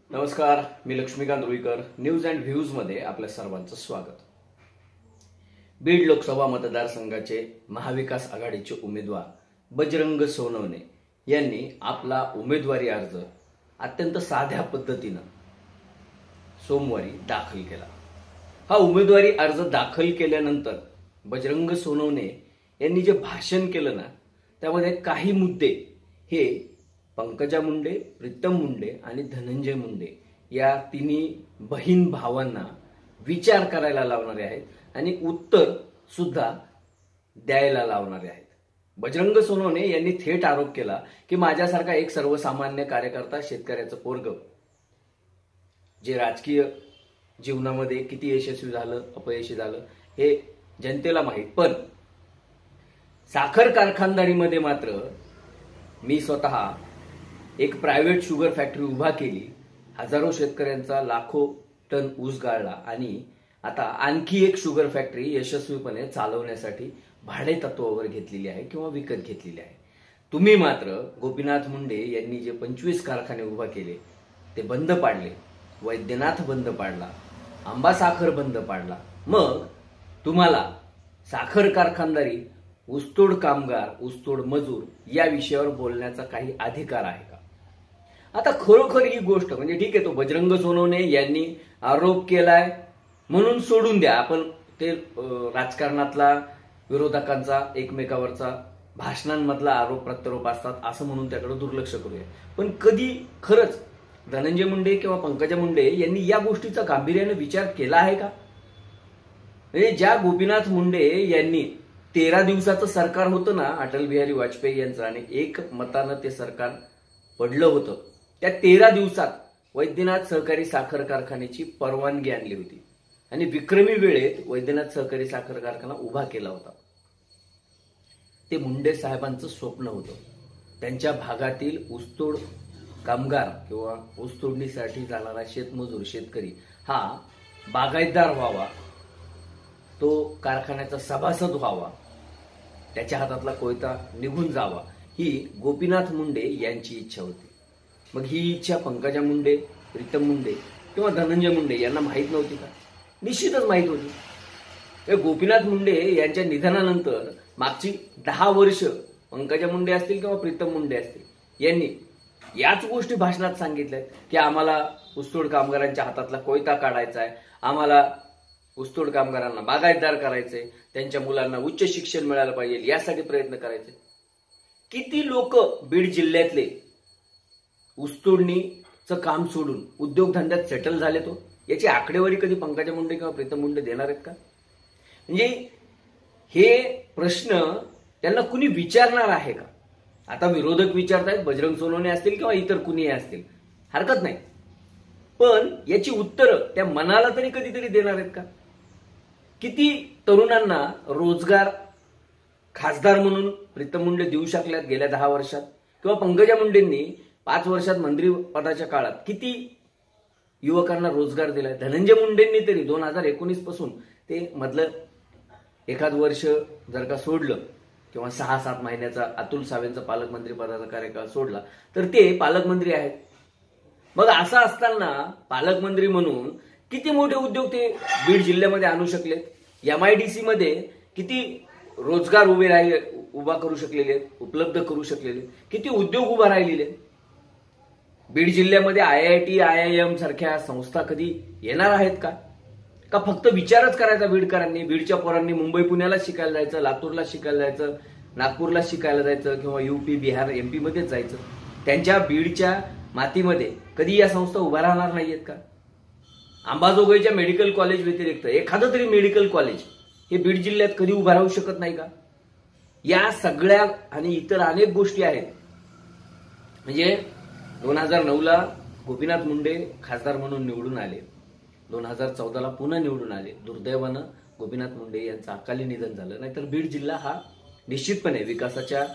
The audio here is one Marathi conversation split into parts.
नमस्कार, मी Laxmikant Ruikar. News and views मध्ये आपल्या सर्वांचं स्वागत. बीड लोकसभा मतदारसंघाचे महाविकास आघाडीचे उमेदवार बजरंग सोनवणे यांनी आपला उमेदवारी अर्ज अत्यंत साध्या पद्धतीनं सोमवारी दाखल केला. हा उमेदवारी अर्ज दाखल केल्यानंतर बजरंग सोनवणे यांनी जे भाषण केलं ना, त्यामध्ये काही मुद्दे हे पंकजा मुंडे, प्रीतम मुंडे आणि धनंजय मुंडे या तिन्ही बहीण भावांना विचार करायला लावणारे आहेत आणि उत्तर सुद्धा द्यायला लावणारे आहेत. बजरंग सोनवणे यांनी थेट आरोप केला की माझ्यासारखा एक सर्वसामान्य कार्यकर्ता, शेतकऱ्याचं पोरग जे राजकीय जीवनामध्ये किती यशस्वी झालं, अपयशी झालं हे जनतेला माहीत, पण साखर कारखानदारीमध्ये मात्र मी स्वतः एक प्रायव्हेट शुगर फॅक्टरी उभा केली, हजारो शेतकऱ्यांचा लाखो टन ऊस गाळला आणि आता आणखी एक शुगर फॅक्टरी यशस्वीपणे चालवण्यासाठी भाडे तत्वावर घेतलेली आहे किंवा विकत घेतलेली आहे. तुम्ही मात्र गोपीनाथ मुंडे यांनी जे 25 कारखाने उभा केले ते बंद पाडले, वैद्यनाथ बंद पाडला, आंबा साखर बंद पाडला. मग तुम्हाला साखर कारखानदारी, ऊसतोड कामगार, ऊसतोड मजूर या विषयावर बोलण्याचा काही अधिकार आहे का? आता खरोखर ही गोष्ट म्हणजे ठीक आहे, तो बजरंग सोनवणे यांनी आरोप केलाय म्हणून सोडून द्या, आपण ते राजकारणातला विरोधकांचा एकमेकावरचा भाषणांमधला आरोप प्रत्यारोप असतात असं म्हणून त्याकडे दुर्लक्ष करूया. पण कधी खरंच धनंजय मुंडे किंवा पंकजा मुंडे यांनी या गोष्टीचा गांभीर्याने विचार केला आहे का? म्हणजे ज्या गोपीनाथ मुंडे यांनी 13 दिवसाचं सरकार होतं ना अटल बिहारी वाजपेयी यांचं, आणि एक मतानं ते सरकार पडलं होतं, त्या 13 दिवसात वैद्यनाथ सहकारी साखर कारखान्याची परवानगी आणली होती आणि विक्रमी वेळेत वैद्यनाथ सहकारी साखर कारखाना उभा केला होता. ते मुंडे साहेबांचं स्वप्न होतं. त्यांच्या भागातील ऊसतोड कामगार किंवा ऊसतोडणीसाठी जाणारा शेतमजूर, शेतकरी हा बागायतदार व्हावा, तो कारखान्याचा सभासद व्हावा, त्याच्या हातातला कोयता निघून जावा, ही गोपीनाथ मुंडे यांची इच्छा होती. मग ही इच्छा पंकजा मुंडे, प्रीतम मुंडे किंवा धनंजय मुंडे यांना माहीत नव्हती का? निश्चितच माहीत होती. गोपीनाथ मुंडे यांच्या निधनानंतर मागची 10 वर्ष पंकजा मुंडे असतील किंवा प्रीतम मुंडे असतील यांनी याच गोष्टी भाषणात सांगितल्यात की आम्हाला ऊसतोड कामगारांच्या हातातला कोयता काढायचा आहे, आम्हाला ऊसतोड कामगारांना बागायतदार करायचंय, त्यांच्या मुलांना उच्च शिक्षण मिळालं पाहिजे यासाठी प्रयत्न करायचे. किती लोक बीड जिल्ह्यातले ऊसतोडणीचं काम सोडून उद्योगधंद्यात सेटल झाले तो, याची आकडेवारी कधी पंकजा मुंडे किंवा प्रीतम मुंडे देणार आहेत का? म्हणजे हे प्रश्न त्यांना कुणी विचारणार आहे का? आता विरोधक विचारतायत, बजरंग सोनवणे असतील किंवा इतर कुणीही असतील, हरकत नाही, पण याची उत्तरं त्या मनाला तरी कधीतरी देणार आहेत का? किती तरुणांना रोजगार खासदार म्हणून प्रीतम मुंडे देऊ शकल्यात गेल्या 10 वर्षात, किंवा पंकजा मुंडेंनी 5 वर्षात मंत्रिपदाच्या काळात किती युवकांना रोजगार दिलाय? धनंजय मुंडेंनी तरी 2019 पासून ते मधलं एखाद वर्ष जर का सोडलं किंवा 6-7 महिन्याचा अतुल सावेंचा पालकमंत्री पदाचा कार्यकाळ सोडला तर ते पालकमंत्री आहेत. मग असं असताना पालकमंत्री म्हणून किती मोठे उद्योग ते बीड जिल्ह्यामध्ये आणू शकलेत? MIDC मध्ये किती रोजगार उभा करू शकलेले, उपलब्ध करू शकलेले, किती उद्योग उभा राहिलेले? बीड जिल्ह्यामध्ये IIT, IIM सारख्या संस्था कधी येणार आहेत का? का फक्त विचारच करायचा बीडकरांनी? बीडच्या पोरांनी मुंबई पुण्याला शिकायला जायचं, लातूरला शिकायला जायचं, नागपूरला शिकायला जायचं किंवा UP, बिहार, MP मध्येच जायचं. त्यांच्या बीडच्या मातीमध्ये कधी या संस्था उभा राहणार नाहीयेत का? अंबाजोगाईच्या मेडिकल कॉलेज व्यतिरिक्त एखादं तरी मेडिकल कॉलेज हे बीड जिल्ह्यात कधी उभा राहू शकत नाही का? या सगळ्या आणि इतर अनेक गोष्टी आहेत. म्हणजे 2009ला गोपीनाथ मुंडे खासदार म्हणून निवडून आले, 2014ला पुन्हा निवडून आले. दुर्दैवानं गोपीनाथ मुंडे यांचं अकाली निधन झालं, नाहीतर बीड जिल्हा हा निश्चितपणे विकासाच्या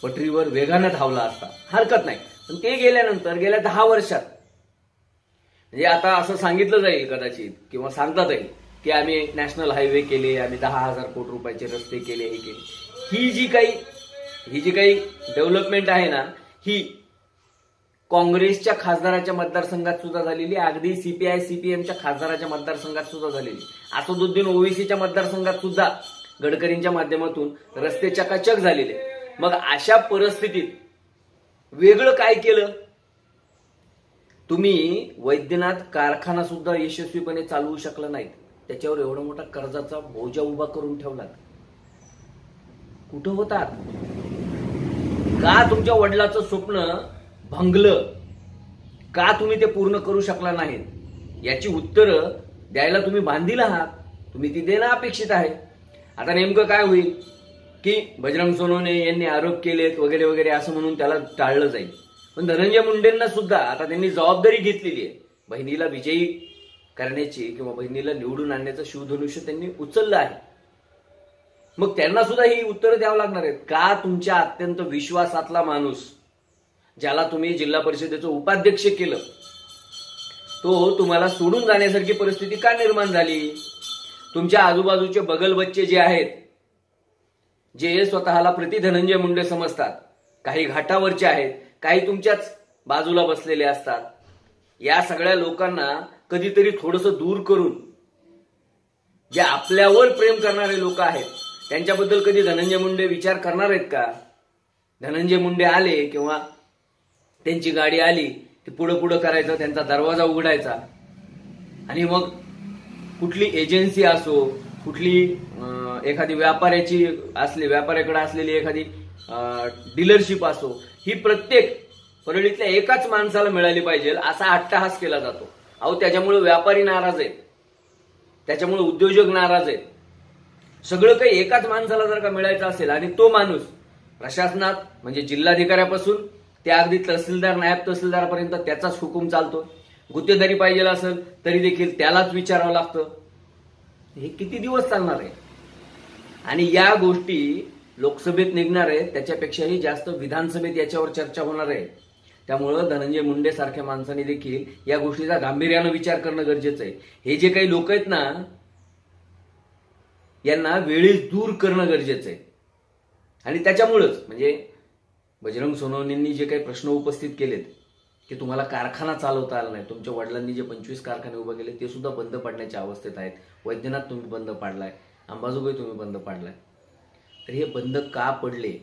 पटरीवर वेगानं धावला असता, हरकत नाही. पण ते गेल्यानंतर गेल्या 10 वर्षात म्हणजे आता असं सांगितलं जाईल कदाचित किंवा सांगतात येईल की आम्ही नॅशनल हायवे केले, आम्ही 10,000 कोटी रुपयाचे रस्ते केले, हे केले. ही जी काही डेव्हलपमेंट आहे ना, ही काँग्रेसच्या खासदाराच्या मतदारसंघात सुद्धा झालेली, अगदी सीपीआय सीपीएमच्या खासदाराच्या मतदारसंघात सुद्धा झालेली, असदुद्दीन ओवेसीच्या मतदारसंघात सुद्धा गडकरींच्या माध्यमातून रस्ते चकाचक झालेले। मग अशा परिस्थितीत वेगळं काय केलं तुम्ही? वैद्यनाथ कारखाना सुद्धा यशस्वीपणे चालवू शकला नाहीत, त्याच्यावर एवढा मोठा कर्जाचा बोजा उभा करून ठेवलात। कुठं होतात? का तुमच्या वडिलाचं स्वप्न भंगलं? का तुम्ही ते पूर्ण करू शकला नाहीत? याची उत्तरं द्यायला तुम्ही बांधील आहात, तुम्ही ती देणं अपेक्षित आहे। आता नेमकं काय होईल की बजरंग सोनवणे यांनी आरोप केलेत वगैरे वगैरे असं म्हणून त्याला टाळलं जाईल, पण धनंजय मुंडेंना सुद्धा आता त्यांनी जबाबदारी घेतलेली आहे। बहिणीला विजयी करण्याची किंवा बहिणीला निवडून आणण्याचं शिवधनुष्य त्यांनी उचललं आहे। मग त्यांना सुद्धा ही उत्तरं द्यावं लागणार आहेत। का तुमच्या अत्यंत विश्वासातला माणूस, ज्याला तुम्ही जिल्हा परिषदेचं उपाध्यक्ष केलं, तो तुम्हाला सोडून जाण्यासारखी परिस्थिती का निर्माण झाली? तुमच्या आजूबाजूचे बगल बच्चे जे आहेत, जे स्वतःला प्रति धनंजय मुंडे समजतात, काही घाटावरचे आहेत, काही तुमच्याच बाजूला बसलेले असतात, या सगळ्या लोकांना कधीतरी थोडंसं दूर करून जे आपल्यावर प्रेम करणारे लोक आहेत त्यांच्याबद्दल कधी धनंजय मुंडे विचार करणार आहेत का? धनंजय मुंडे आले किंवा त्यांची गाडी आली की पुढं पुढं करायचं, त्यांचा दरवाजा उघडायचा आणि मग कुठली एजन्सी असो, कुठली एखादी व्यापाऱ्याकडे असलेली एखादी डीलरशिप असो, ही प्रत्येक परळीतल्या एकाच माणसाला मिळाली पाहिजे असा अट्टहास केला जातो। अहो, त्याच्यामुळे व्यापारी नाराज आहेत, त्याच्यामुळे उद्योजक नाराज आहेत। सगळं काही एकाच माणसाला जर का मिळायचं असेल आणि तो माणूस प्रशासनात म्हणजे जिल्हाधिकाऱ्यापासून ते अगदी तहसीलदार नायब तहसीलदारपर्यंत त्याचाच हुकूम चालतो, गुत्तेदारी पाहिजे असेल तरी देखील त्यालाच विचारावं लागतं, हे किती दिवस चालणार आहे? आणि या गोष्टी लोकसभेत निघणार आहेत, त्याच्यापेक्षाही जास्त विधानसभेत याच्यावर चर्चा होणार आहे। त्यामुळं धनंजय मुंडे सारख्या माणसाने देखील या गोष्टीचा गांभीर्यानं विचार करणं गरजेचं आहे। हे जे काही लोक आहेत ना, यांना वेळीच दूर करणं गरजेचं आहे। आणि त्याच्यामुळंच म्हणजे बजरंग सोनवणेंनी जे काही प्रश्न उपस्थित केलेत की तुम्हाला कारखाना चालवता आला नाही, तुमच्या वडिलांनी जे 25 कारखाने उभे केले ते सुद्धा बंद पडण्याच्या अवस्थेत आहेत, वैद्यनाथ तुम्ही बंद पाडलाय, अंबाजोगाई तुम्ही बंद पाडलाय, तर हे बंद का पडले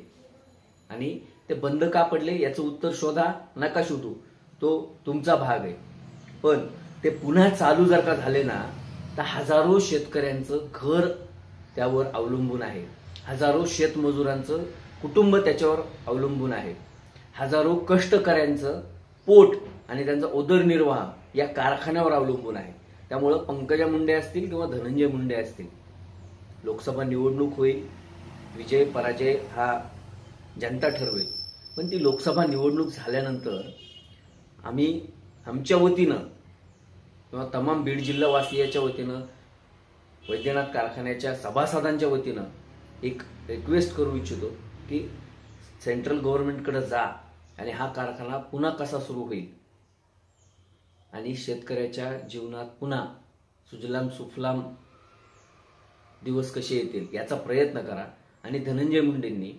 आणि ते बंद का पडले याचं उत्तर शोधा, नका शोधू, तो तुमचा भाग आहे। पण ते पुन्हा चालू जर का झाले ना, तर हजारो शेतकऱ्यांचं घर त्यावर अवलंबून आहे, हजारो शेतमजुरांचं कुटुंब त्याच्यावर अवलंबून आहे, हजारो कष्टकऱ्यांचं पोट आणि त्यांचा उदरनिर्वाह या कारखान्यावर अवलंबून आहे। त्यामुळे पंकजा मुंडे असतील किंवा धनंजय मुंडे असतील, लोकसभा निवडणूक होईल, विजय पराजय हा जनता ठरवेल, पण ती लोकसभा निवडणूक झाल्यानंतर आम्ही आमच्या वतीनं किंवा तमाम बीड जिल्हावासियाच्या वतीनं, वैद्यनाथ कारखान्याच्या सभासदांच्या वतीनं एक रिक्वेस्ट करू इच्छितो की सेंट्रल गव्हर्नमेंटकडे जा आणि हा कारखाना पुन्हा कसा सुरू होईल आणि शेतकऱ्याच्या जीवनात पुन्हा सुजलाम सुफलाम दिवस कसे येतील याचा प्रयत्न करा। आणि धनंजय मुंडेंनी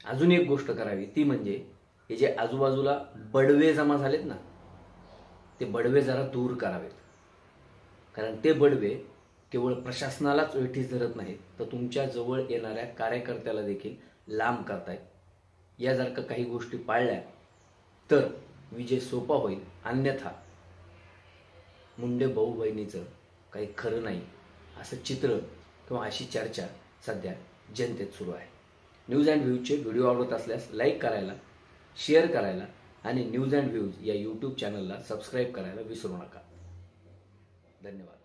अजून एक गोष्ट करावी, ती म्हणजे हे जे आजूबाजूला बडवे जमा झालेत ना, ते बडवे जरा दूर करावेत, कारण ते बडवे केवळ प्रशासनालाच वेठीस धरत नाहीत, तर तुमच्या जवळ येणाऱ्या कार्यकर्त्याला देखील लांब करतायत। या जर का काही गोष्टी पाळल्या तर विजय सोपा होईल, अन्यथा मुंडे भाऊ बहिणीचं काही खरं नाही असं चित्र किंवा अशी चर्चा सध्या जनतेत सुरू आहे। न्यूज अँड व्ह्यूजचे व्हिडिओ आवडत असल्यास लाईक करायला, शेअर करायला आणि न्यूज अँड व्ह्यूज या यूट्यूब चॅनलला सबस्क्राईब करायला विसरू नका। धन्यवाद।